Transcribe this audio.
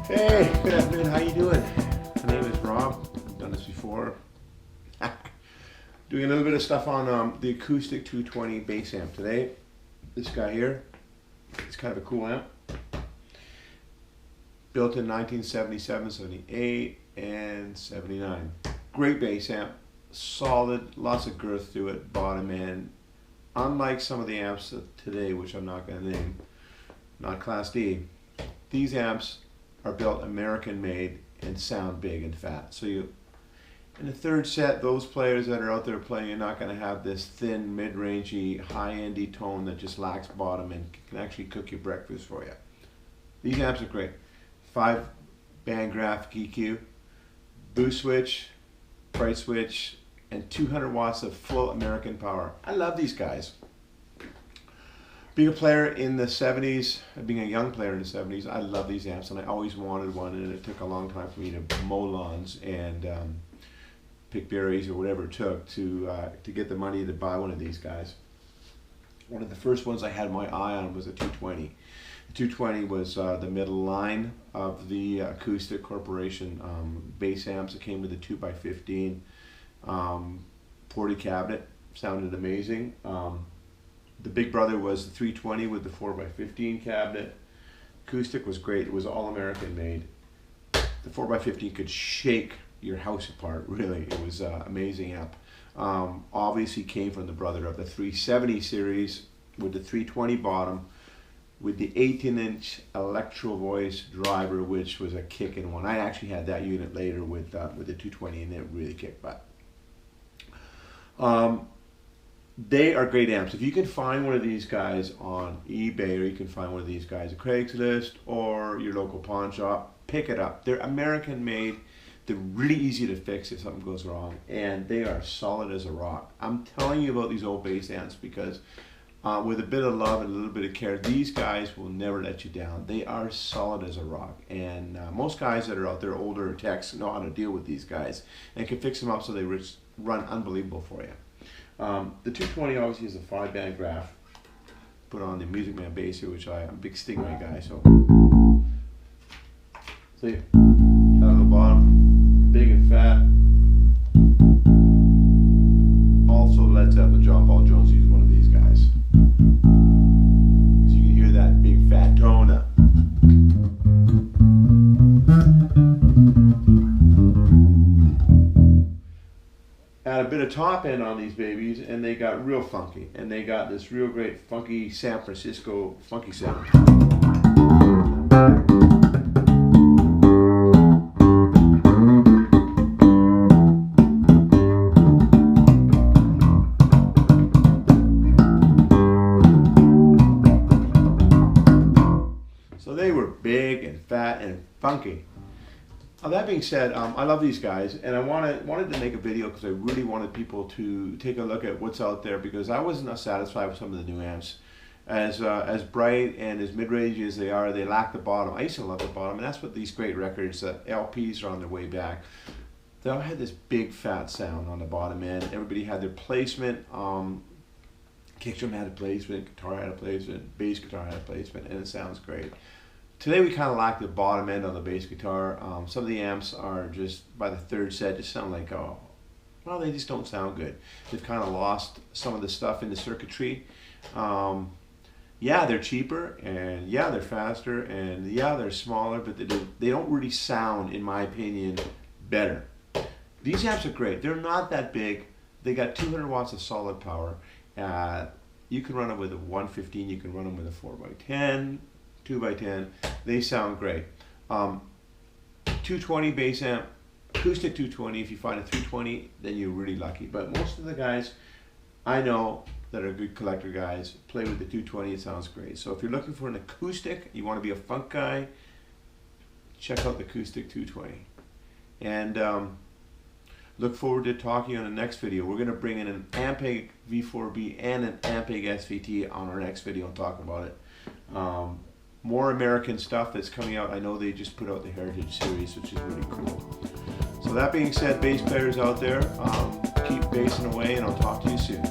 Hey, good afternoon. How you doing? My name is Rob. I've done this before. Doing a little bit of stuff on the Acoustic 220 bass amp today. This guy here, it's kind of a cool amp. Built in 1977, 78, and 79. Great bass amp, solid, lots of girth to it, bottom end. Unlike some of the amps of today, which I'm not going to name, not Class D, these amps are built American made and sound big and fat. So you, in the third set, those players that are out there playing, you're not going to have this thin, mid-rangey, high-endy tone that just lacks bottom and can actually cook your breakfast for you. These amps are great. 5-band graphic EQ, boost switch, bright switch, and 200 watts of full American power. I love these guys. Being a player in the 70s, being a young player in the 70s, I love these amps, and I always wanted one, and it took a long time for me to mow lawns and pick berries or whatever it took to get the money to buy one of these guys. One of the first ones I had my eye on was a 220. The 220 was the middle line of the Acoustic Corporation bass amps. It came with a 2x15 40 cabinet. Sounded amazing. The big brother was the 320 with the 4x15 cabinet. Acoustic was great. It was all American made. The 4x15 could shake your house apart, really. It was an amazing amp. Obviously came from the brother of the 370 series with the 320 bottom with the 18-inch Electro Voice driver, which was a kicking one. I actually had that unit later with the 220, and it really kicked butt. They are great amps. If you can find one of these guys on eBay, or you can find one of these guys at Craigslist or your local pawn shop, pick it up. They're American made. They're really easy to fix if something goes wrong, and they are solid as a rock. I'm telling you about these old bass amps because with a bit of love and a little bit of care, these guys will never let you down. They are solid as a rock, and most guys that are out there, older techs, know how to deal with these guys and can fix them up so they run unbelievable for you. The 220 obviously is a 5-band graph. Put on the Music Man bass here, which I'm a big Stingray guy, so see, down at the bottom, big and fat. Also Led Zeppelin, John Paul Jones used one of these guys. So you can hear that big fat tone. Add a bit of top end on these babies, and they got real funky, and they got this real great funky San Francisco funky sound. So they were big and fat and funky. That being said, I love these guys, and I wanted to make a video because I really wanted people to take a look at what's out there, because I wasn't satisfied with some of the new amps. As bright and as mid-range as they are, they lack the bottom. I used to love the bottom, and that's what these great records, LPs, are on their way back. They all had this big fat sound on the bottom end. Everybody had their placement. Kick drum had a placement, guitar had a placement, bass guitar had a placement, and it sounds great. Today we kind of lack the bottom end on the bass guitar. Some of the amps are just, by the third set, just sound like, oh, well, they just don't sound good. They've kind of lost some of the stuff in the circuitry. Yeah, they're cheaper, and yeah, they're faster, and yeah, they're smaller, but they don't really sound, in my opinion, better. These amps are great. They're not that big. They got 200 watts of solid power. You can run them with a 115. You can run them with a 4x10. 2x10, they sound great. 220 bass amp, Acoustic 220. If you find a 320, then you're really lucky. But most of the guys I know that are good collector guys play with the 220. It sounds great. So if you're looking for an acoustic, you want to be a funk guy, check out the Acoustic 220. And look forward to talking on the next video. We're going to bring in an Ampeg V4B and an Ampeg SVT on our next video and talk about it. More American stuff that's coming out. I know they just put out the Heritage Series, which is really cool. So that being said, bass players out there, keep bassing away, and I'll talk to you soon.